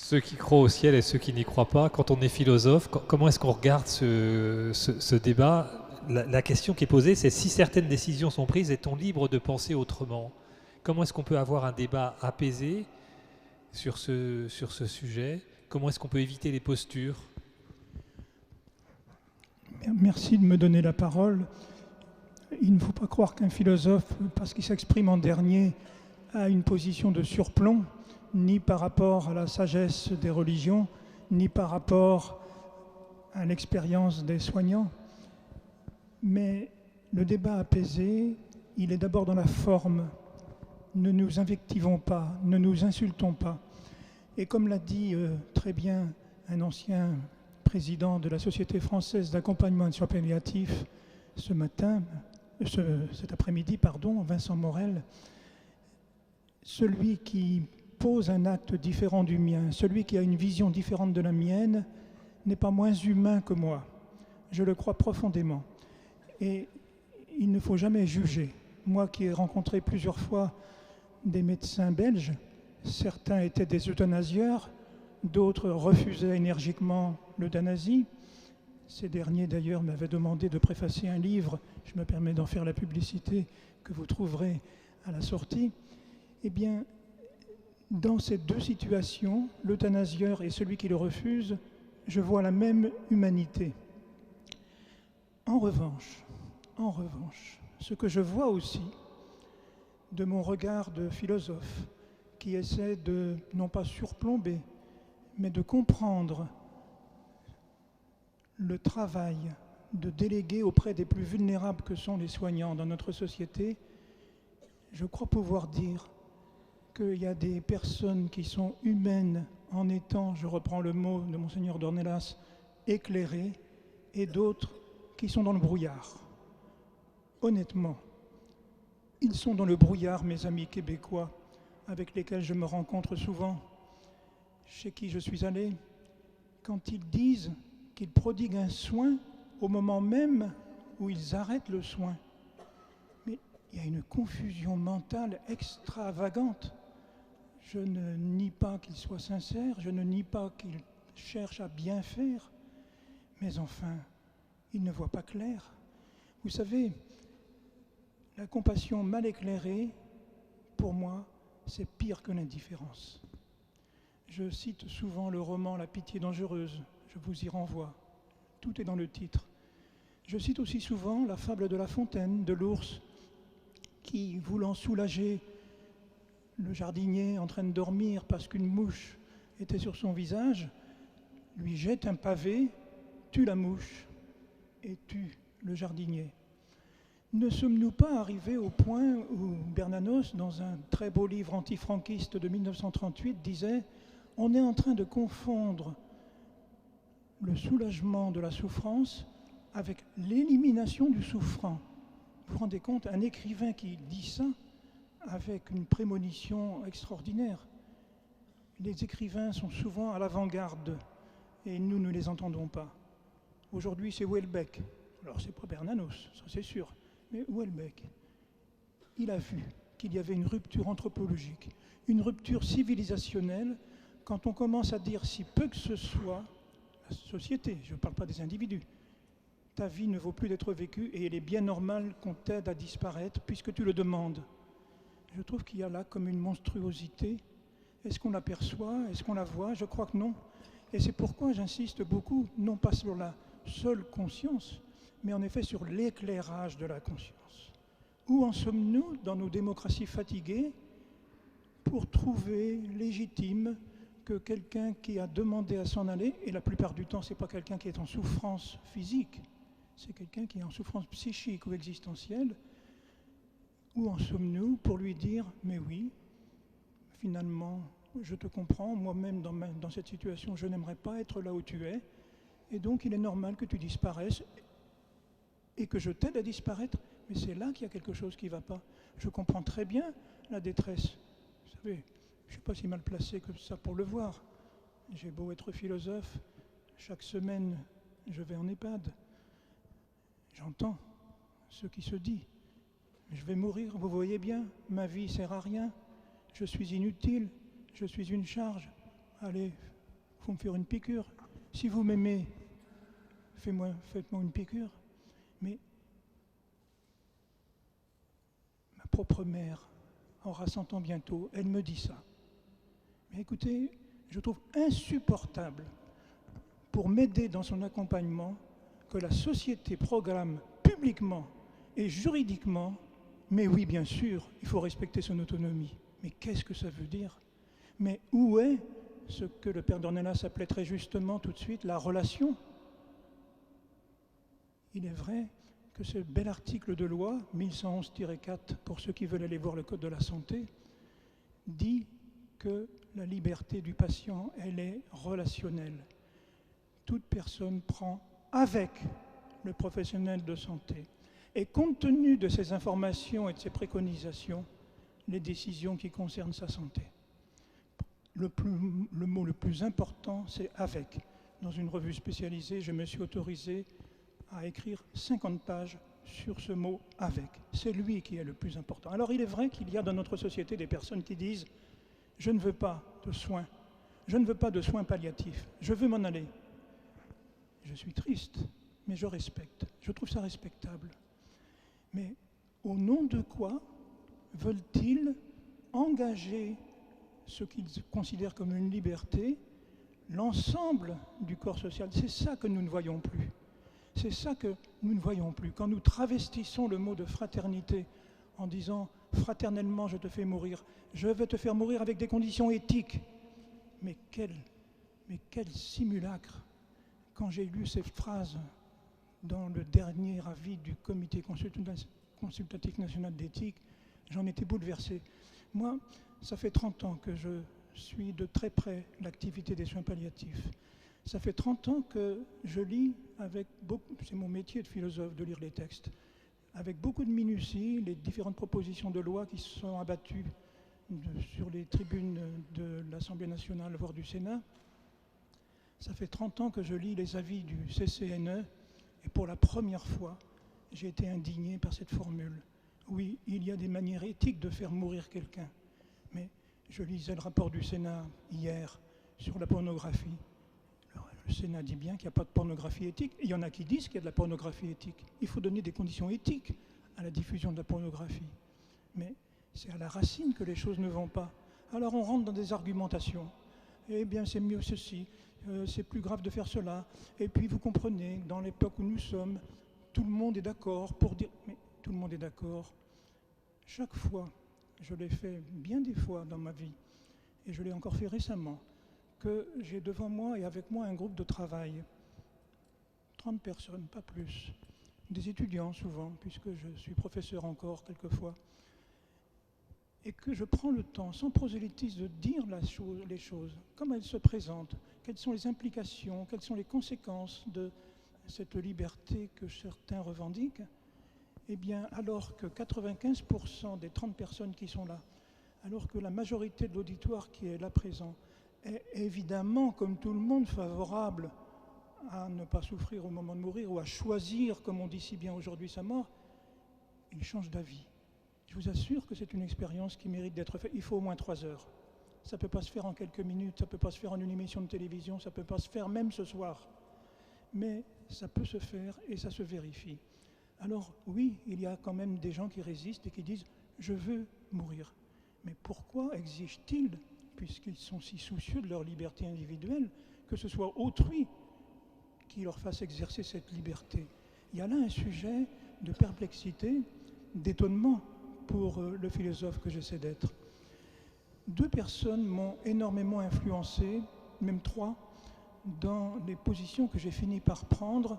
ceux qui croient au ciel et ceux qui n'y croient pas. Quand on est philosophe, comment est-ce qu'on regarde ce débat? La question qui est posée, c'est si certaines décisions sont prises, est-on libre de penser autrement? Comment est-ce qu'on peut avoir un débat apaisé sur ce sujet? Comment est-ce qu'on peut éviter les postures? Merci de me donner la parole. Il ne faut pas croire qu'un philosophe, parce qu'il s'exprime en dernier, a une position de surplomb, ni par rapport à la sagesse des religions, ni par rapport à l'expérience des soignants. Mais le débat apaisé, il est d'abord dans la forme. Ne nous invectivons pas, ne nous insultons pas. Et comme l'a dit très bien un ancien président de la Société française d'accompagnement et de soins palliatifs cet après-midi, Vincent Morel, celui qui pose un acte différent du mien, celui qui a une vision différente de la mienne, n'est pas moins humain que moi. Je le crois profondément. Et il ne faut jamais juger. Moi qui ai rencontré plusieurs fois des médecins belges, certains étaient des euthanasieurs, d'autres refusaient énergiquement l'euthanasie. Ces derniers d'ailleurs m'avaient demandé de préfacer un livre, je me permets d'en faire la publicité, que vous trouverez à la sortie. Eh bien, dans ces deux situations, l'euthanasieur et celui qui le refuse, je vois la même humanité. En revanche, ce que je vois aussi de mon regard de philosophe qui essaie de, non pas surplomber, mais de comprendre le travail de déléguer auprès des plus vulnérables que sont les soignants dans notre société, je crois pouvoir dire qu'il y a des personnes qui sont humaines en étant, je reprends le mot de Monseigneur Dornelas, éclairées, et d'autres qui sont dans le brouillard. Honnêtement, ils sont dans le brouillard, mes amis québécois, avec lesquels je me rencontre souvent, chez qui je suis allé, quand ils disent qu'ils prodiguent un soin au moment même où ils arrêtent le soin. Mais il y a une confusion mentale extravagante. Je ne nie pas qu'ils soient sincères, je ne nie pas qu'ils cherchent à bien faire, mais enfin, ils ne voient pas clair. Vous savez, la compassion mal éclairée, pour moi, c'est pire que l'indifférence. Je cite souvent le roman La pitié dangereuse, je vous y renvoie, tout est dans le titre. Je cite aussi souvent la fable de La Fontaine, de l'ours, qui, voulant soulager le jardinier en train de dormir parce qu'une mouche était sur son visage, lui jette un pavé, tue la mouche et tue le jardinier. Ne sommes-nous pas arrivés au point où Bernanos, dans un très beau livre antifranquiste de 1938, disait « On est en train de confondre le soulagement de la souffrance avec l'élimination du souffrant ». Vous vous rendez compte, un écrivain qui dit ça avec une prémonition extraordinaire. Les écrivains sont souvent à l'avant-garde et nous ne les entendons pas. Aujourd'hui, c'est Houellebecq. Alors, c'est pas Bernanos, ça c'est sûr. Mais Houellebecq, il a vu qu'il y avait une rupture anthropologique, une rupture civilisationnelle, quand on commence à dire si peu que ce soit, la société, je ne parle pas des individus, ta vie ne vaut plus d'être vécue et il est bien normal qu'on t'aide à disparaître puisque tu le demandes. Je trouve qu'il y a là comme une monstruosité. Est-ce qu'on l'aperçoit? Est-ce qu'on la voit? Je crois que non. Et c'est pourquoi j'insiste beaucoup, non pas sur la seule conscience, mais en effet sur l'éclairage de la conscience. Où en sommes-nous dans nos démocraties fatiguées pour trouver légitime que quelqu'un qui a demandé à s'en aller, et la plupart du temps ce n'est pas quelqu'un qui est en souffrance physique, c'est quelqu'un qui est en souffrance psychique ou existentielle, où en sommes-nous pour lui dire « mais oui, finalement, je te comprends, moi-même dans cette situation, je n'aimerais pas être là où tu es, et donc il est normal que tu disparaisses et que je t'aide à disparaître, mais c'est là qu'il y a quelque chose qui ne va pas. Je comprends très bien la détresse. Vous savez, je ne suis pas si mal placé que ça pour le voir. J'ai beau être philosophe, chaque semaine, je vais en EHPAD. J'entends ce qui se dit. Je vais mourir, vous voyez bien, ma vie ne sert à rien. Je suis inutile, je suis une charge. Allez, faut me faire une piqûre. Si vous m'aimez, faites-moi une piqûre. Mais ma propre mère aura 100 ans bientôt, elle me dit ça. Mais écoutez, je trouve insupportable, pour m'aider dans son accompagnement, que la société programme publiquement et juridiquement, mais oui, bien sûr, il faut respecter son autonomie. Mais qu'est-ce que ça veut dire? Mais où est ce que le père Dornelas appelait très justement tout de suite la relation? Il est vrai que ce bel article de loi, 1111-4, pour ceux qui veulent aller voir le Code de la santé, dit que la liberté du patient, elle est relationnelle. Toute personne prend avec le professionnel de santé. Et compte tenu de ces informations et de ces préconisations, les décisions qui concernent sa santé. Le mot le plus important, c'est « avec ». Dans une revue spécialisée, je me suis autorisé à écrire 50 pages sur ce mot « avec ». C'est lui qui est le plus important. Alors il est vrai qu'il y a dans notre société des personnes qui disent « je ne veux pas de soins, je ne veux pas de soins palliatifs, je veux m'en aller ». Je suis triste, mais je respecte. Je trouve ça respectable. Mais au nom de quoi veulent-ils engager ce qu'ils considèrent comme une liberté, l'ensemble du corps social? C'est ça que nous ne voyons plus. C'est ça que nous ne voyons plus. Quand nous travestissons le mot de fraternité en disant « fraternellement, je te fais mourir », je vais te faire mourir avec des conditions éthiques. Mais quel simulacre! Quand j'ai lu cette phrase dans le dernier avis du Comité consultatif national d'éthique, j'en étais bouleversé. Moi, ça fait 30 ans que je suis de très près l'activité des soins palliatifs. Ça fait 30 ans que je lis avec beaucoup, c'est mon métier de philosophe de lire les textes, avec beaucoup de minutie, les différentes propositions de loi qui se sont abattues sur les tribunes de l'Assemblée nationale, voire du Sénat. Ça fait 30 ans que je lis les avis du CCNE et pour la première fois, j'ai été indigné par cette formule. Oui, il y a des manières éthiques de faire mourir quelqu'un, mais je lisais le rapport du Sénat hier sur la pornographie. Alors, le Sénat dit bien qu'il n'y a pas de pornographie éthique, et il y en a qui disent qu'il y a de la pornographie éthique. Il faut donner des conditions éthiques à la diffusion de la pornographie. Mais c'est à la racine que les choses ne vont pas. Alors on rentre dans des argumentations. Eh bien, c'est mieux ceci, c'est plus grave de faire cela. Et puis, vous comprenez, dans l'époque où nous sommes, tout le monde est d'accord pour dire... Mais tout le monde est d'accord. Chaque fois, je l'ai fait bien des fois dans ma vie, et je l'ai encore fait récemment, que j'ai devant moi et avec moi un groupe de travail, 30 personnes, pas plus, des étudiants souvent, puisque je suis professeur encore quelquefois, et que je prends le temps, sans prosélytisme, de dire les choses, comme elles se présentent, quelles sont les implications, quelles sont les conséquences de cette liberté que certains revendiquent. Eh bien, alors que 95% des 30 personnes qui sont là, alors que la majorité de l'auditoire qui est là présent est évidemment, comme tout le monde, favorable à ne pas souffrir au moment de mourir ou à choisir, comme on dit si bien aujourd'hui, sa mort, ils changent d'avis. Je vous assure que c'est une expérience qui mérite d'être faite. Il faut au moins 3 heures. Ça ne peut pas se faire en quelques minutes, ça ne peut pas se faire en une émission de télévision, ça ne peut pas se faire même ce soir. Mais ça peut se faire et ça se vérifie. Alors oui, il y a quand même des gens qui résistent et qui disent « je veux mourir ». Mais pourquoi exigent-ils, puisqu'ils sont si soucieux de leur liberté individuelle, que ce soit autrui qui leur fasse exercer cette liberté? Il y a là un sujet de perplexité, d'étonnement pour le philosophe que j'essaie d'être. 2 personnes m'ont énormément influencé, même 3, dans les positions que j'ai fini par prendre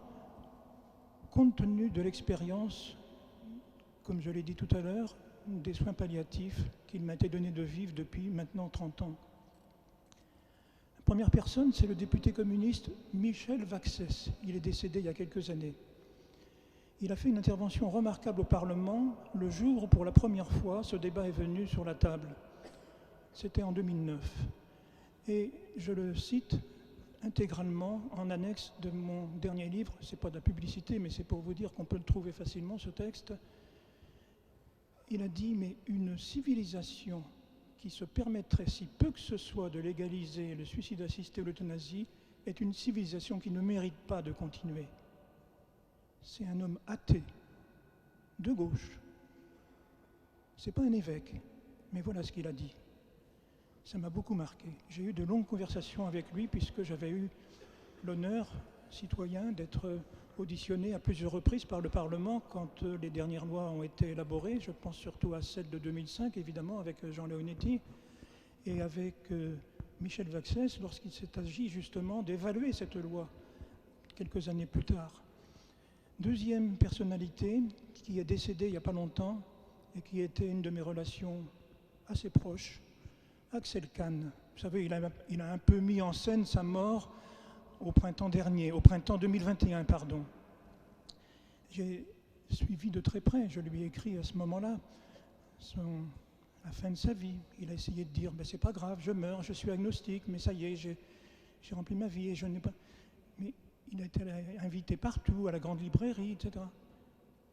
compte tenu de l'expérience, comme je l'ai dit tout à l'heure, des soins palliatifs qu'il m'a été donné de vivre depuis maintenant 30 ans. La première personne, c'est le député communiste Michel Vaxès. Il est décédé il y a quelques années. Il a fait une intervention remarquable au Parlement le jour où, pour la première fois, ce débat est venu sur la table. C'était en 2009. Et je le cite intégralement en annexe de mon dernier livre. Ce n'est pas de la publicité, mais c'est pour vous dire qu'on peut le trouver facilement, ce texte. Il a dit « Mais une civilisation qui se permettrait, si peu que ce soit, de légaliser le suicide assisté ou l'euthanasie, est une civilisation qui ne mérite pas de continuer. C'est un homme athée, de gauche. C'est pas un évêque, mais voilà ce qu'il a dit. Ça m'a beaucoup marqué. J'ai eu de longues conversations avec lui puisque j'avais eu l'honneur, citoyen, d'être auditionné à plusieurs reprises par le Parlement quand les dernières lois ont été élaborées. Je pense surtout à celle de 2005, évidemment, avec Jean Leonetti et avec Michel Vaxès, lorsqu'il s'est agi justement d'évaluer cette loi quelques années plus tard. Deuxième personnalité qui est décédée il n'y a pas longtemps et qui était une de mes relations assez proches, Axel Kahn. Vous savez, il a un peu mis en scène sa mort au printemps 2021, pardon. J'ai suivi de très près, je lui ai écrit à ce moment-là, la fin de sa vie. Il a essayé de dire, c'est pas grave, je meurs, je suis agnostique, mais ça y est, j'ai rempli ma vie et je n'ai pas... Mais il a été invité partout, à la grande librairie, etc.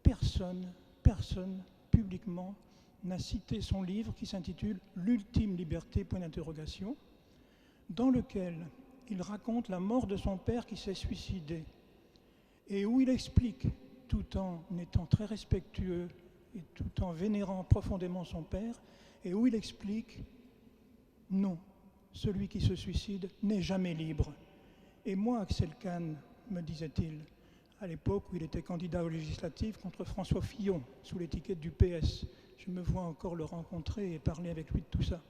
Personne, publiquement, n'a cité son livre qui s'intitule « L'ultime liberté », point d'interrogation, dans lequel il raconte la mort de son père qui s'est suicidé et où il explique, tout en étant très respectueux et tout en vénérant profondément son père, et où il explique « Non, celui qui se suicide n'est jamais libre ». Et moi, Axel Kahn, me disait-il, à l'époque où il était candidat aux législatives contre François Fillon, sous l'étiquette du PS, je me vois encore le rencontrer et parler avec lui de tout ça.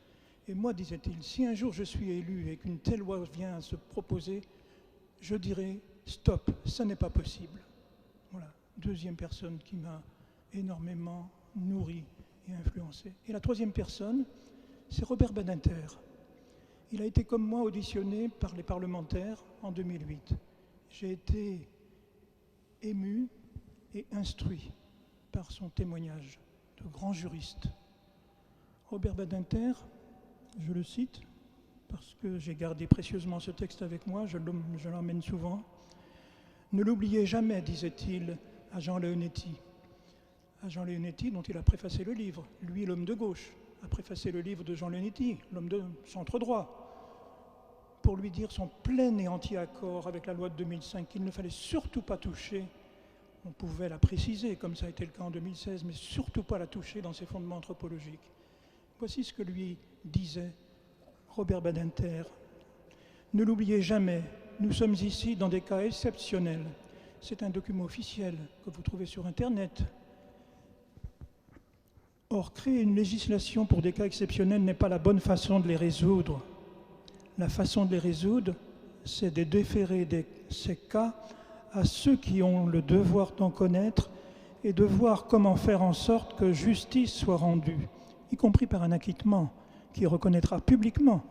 Et moi, disait-il, si un jour je suis élu et qu'une telle loi vient à se proposer, je dirais stop, ça n'est pas possible. Voilà, deuxième personne qui m'a énormément nourri et influencé. Et la troisième personne, c'est Robert Badinter. Il a été comme moi auditionné par les parlementaires en 2008. J'ai été ému et instruit par son témoignage de grand juriste. Robert Badinter, je le cite, parce que j'ai gardé précieusement ce texte avec moi, je l'emmène souvent. « Ne l'oubliez jamais, disait-il à Jean Leonetti. À Jean Leonetti, dont il a préfacé le livre. Lui, l'homme de gauche, a préfacé le livre de Jean Leonetti, l'homme de centre-droit, pour lui dire son plein et entier accord avec la loi de 2005, qu'il ne fallait surtout pas toucher. On pouvait la préciser, comme ça a été le cas en 2016, mais surtout pas la toucher dans ses fondements anthropologiques. Voici ce que lui disait Robert Badinter. Ne l'oubliez jamais, nous sommes ici dans des cas exceptionnels. C'est un document officiel que vous trouvez sur Internet. Or, créer une législation pour des cas exceptionnels n'est pas la bonne façon de les résoudre. La façon de les résoudre, c'est de déférer ces cas à ceux qui ont le devoir d'en connaître et de voir comment faire en sorte que justice soit rendue, y compris par un acquittement qui reconnaîtra publiquement,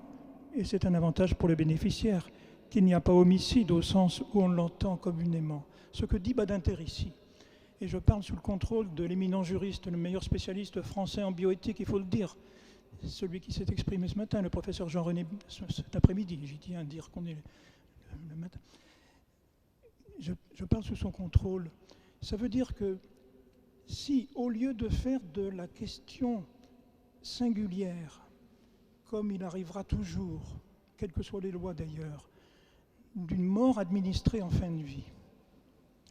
et c'est un avantage pour le bénéficiaire, qu'il n'y a pas homicide au sens où on l'entend communément. Ce que dit Badinter ici, et je parle sous le contrôle de l'éminent juriste, le meilleur spécialiste français en bioéthique, il faut le dire, celui qui s'est exprimé ce matin, le professeur Jean-René, cet après-midi, j'y tiens à dire qu'on est le matin. Je parle sous son contrôle. Ça veut dire que si, au lieu de faire de la question singulière, comme il arrivera toujours, quelles que soient les lois d'ailleurs, d'une mort administrée en fin de vie,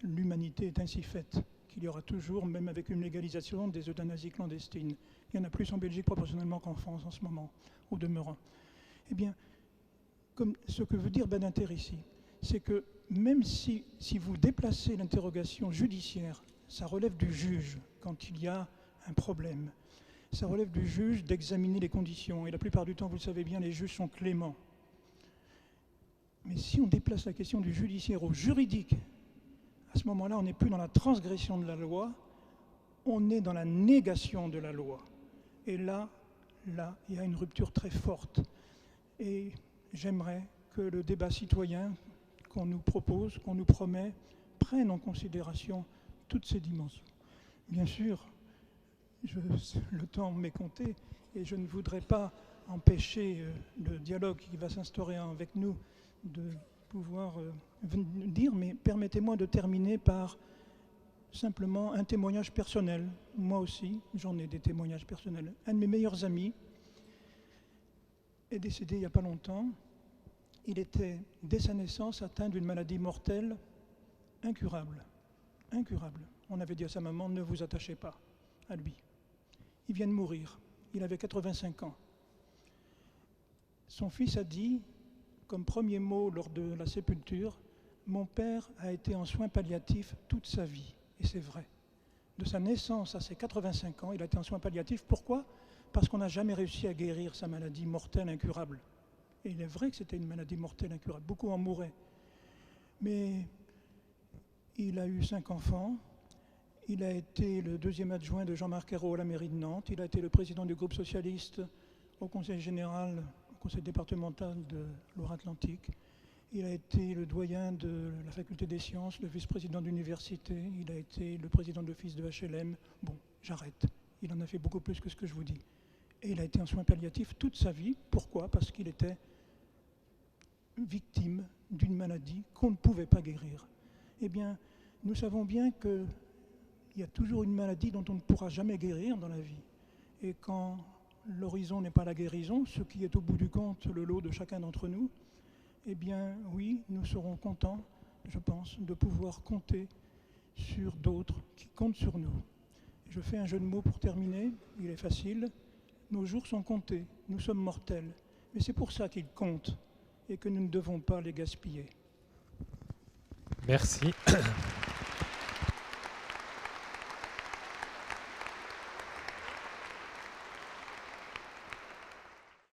l'humanité est ainsi faite qu'il y aura toujours, même avec une légalisation, des euthanasies clandestines. Il y en a plus en Belgique proportionnellement qu'en France en ce moment, au demeurant. Eh bien, comme ce que veut dire Badinter ici, c'est que même si vous déplacez l'interrogation judiciaire, ça relève du juge quand il y a un problème. Ça relève du juge d'examiner les conditions. Et la plupart du temps, vous le savez bien, les juges sont cléments. Mais si on déplace la question du judiciaire au juridique, à ce moment-là, on n'est plus dans la transgression de la loi, on est dans la négation de la loi. Et là, il y a une rupture très forte. Et j'aimerais que le débat citoyen qu'on nous propose, qu'on nous promet, prenne en considération toutes ces dimensions. Bien sûr, le temps m'est compté et je ne voudrais pas empêcher le dialogue qui va s'instaurer avec nous de pouvoir dire, mais permettez-moi de terminer par simplement un témoignage personnel. Moi aussi, j'en ai des témoignages personnels. Un de mes meilleurs amis, est décédé il n'y a pas longtemps. Il était, dès sa naissance, atteint d'une maladie mortelle incurable. Incurable. On avait dit à sa maman, ne vous attachez pas à lui. Il vient de mourir. Il avait 85 ans. Son fils a dit, comme premier mot lors de la sépulture, « Mon père a été en soins palliatifs toute sa vie. » Et c'est vrai. De sa naissance à ses 85 ans, il a été en soins palliatifs. Pourquoi ? Parce qu'on n'a jamais réussi à guérir sa maladie mortelle incurable. Et il est vrai que c'était une maladie mortelle incurable. Beaucoup en mouraient. Mais il a eu 5 enfants. Il a été le 2e adjoint de Jean-Marc Ayrault à la mairie de Nantes. Il a été le président du groupe socialiste au conseil général, au conseil départemental de Loire-Atlantique. Il a été le doyen de la faculté des sciences, le vice-président d'université. Il a été le président de l'office de HLM. Bon, j'arrête. Il en a fait beaucoup plus que ce que je vous dis. Et il a été en soins palliatifs toute sa vie. Pourquoi ? Parce qu'il était victime d'une maladie qu'on ne pouvait pas guérir. Eh bien, nous savons bien qu'il y a toujours une maladie dont on ne pourra jamais guérir dans la vie. Et quand l'horizon n'est pas la guérison, ce qui est au bout du compte le lot de chacun d'entre nous, eh bien oui, nous serons contents, je pense, de pouvoir compter sur d'autres qui comptent sur nous. Je fais un jeu de mots pour terminer, il est facile. Nos jours sont comptés, nous sommes mortels, mais c'est pour ça qu'ils comptent et que nous ne devons pas les gaspiller. Merci.